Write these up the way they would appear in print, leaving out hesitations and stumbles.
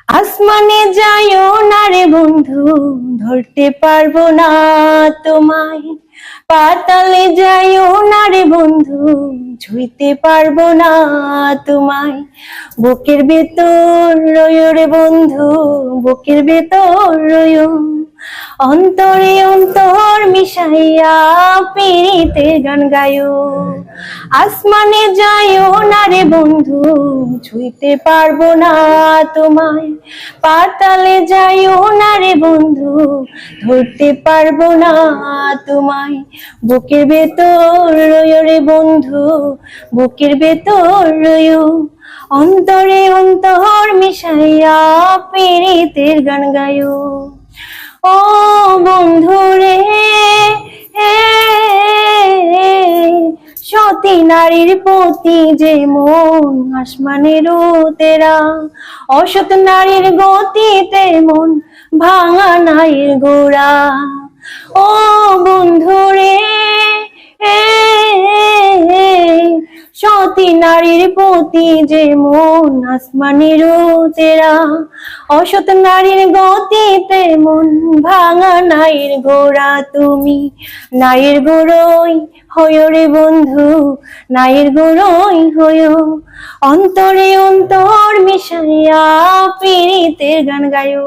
আসমানে যাইও না রে বন্ধু, ধরতে পারবো না তোমায়। পাতালে যাইও না রে বন্ধু, ছুঁইতে পারবো না তোমায়। বুকের ভেতর রইও রে বন্ধু, বুকের ভেতর রইও। অন্তরে অন্তর মিশাইয়া পীড়িতের গান গায়ো। আসমানে যাইও না রে বন্ধু, ছুঁইতে পারবো না তোমায়। পাতালে যাইও না রে বন্ধু, ধরতে পারবো না তোমায়। বুকের ভেতর রইও রে বন্ধু, বুকের ভেতর রইও। অন্তরে অন্তর মিশাইয়া পীড়িতের গান গায়ো। ও বন্ধু রে, সতী নারীর প্রতি যে মন আসমানেরও তেরা। অসৎ নারীর গতিতে মন ভাঙা নাইর গোড়া। ও বন্ধু রে, সতী নারীর প্রতি যে মন আসমানেরও তেরা। অসৎ নারীর গতিতে মন ভাঙা নাইর গোড়া। তুমি নাইর গোড়ই হইও রে বন্ধু, নাইর গোড়ই হইও। অন্তরে অন্তর মিশাইয়া পীড়িতের গান গায়ো।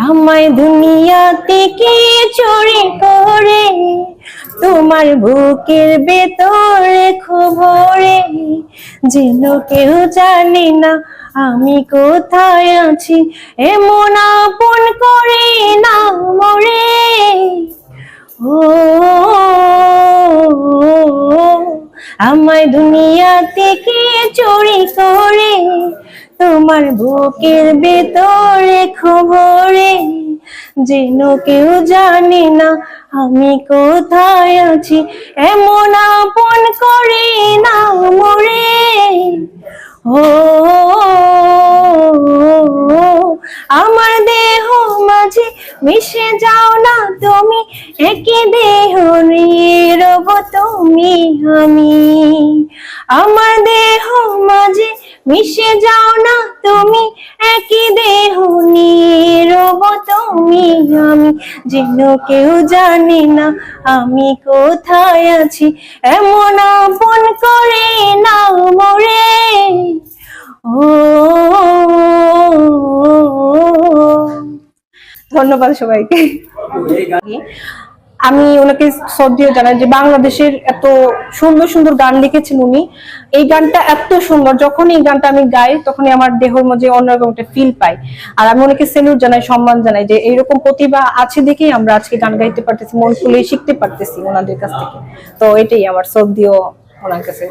আমায় দুনিয়াতে কি চুরি করে তোমার বুকের ভেতরে খবরে। যেন কেউ জানে না আমি কোথায় আছি, এমন আপন করে না মরে। ও আমায় দুনিয়া থেকে চুরি করে তোমার বুকের ভেতরে খবরে। যেন কেউ জানে না আমি কোথায় আছি, এমন আপন করে না মরে। ও আমার দেহ মাঝে মিশে যাও না তুমি, একই দেহ নিয়ে রব তুমি আমি। আমার দেহ মাঝে মিশে যাও না তুমি, একই দেহ নিয়ে রব তুমি আমি। যেন কেউ জানে না আমি কোথায় আছি, এমন আপন করে না মরে। ও ধন্যবাদ সবাইকে। আমি ওনাকে শ্রদ্ধেয় জানাই যে বাংলাদেশের এত সুন্দর সুন্দর গান লিখেছেন উনি। এই গানটা এত সুন্দর, যখন এই গানটা আমি গাই তখনই আমার দেহের মধ্যে অন্যরকম একটা ফিল পাই। আর আমি ওনাকে স্যালুট জানাই, সম্মান জানাই যে এইরকম প্রতিভা আছে দেখেই আমরা আজকে গান গাইতে পারতেছি, মন খুলে শিখতে পারতেছি ওনাদের কাছ থেকে। তো এটাই আমার শ্রদ্ধেয় ওনার কাছে।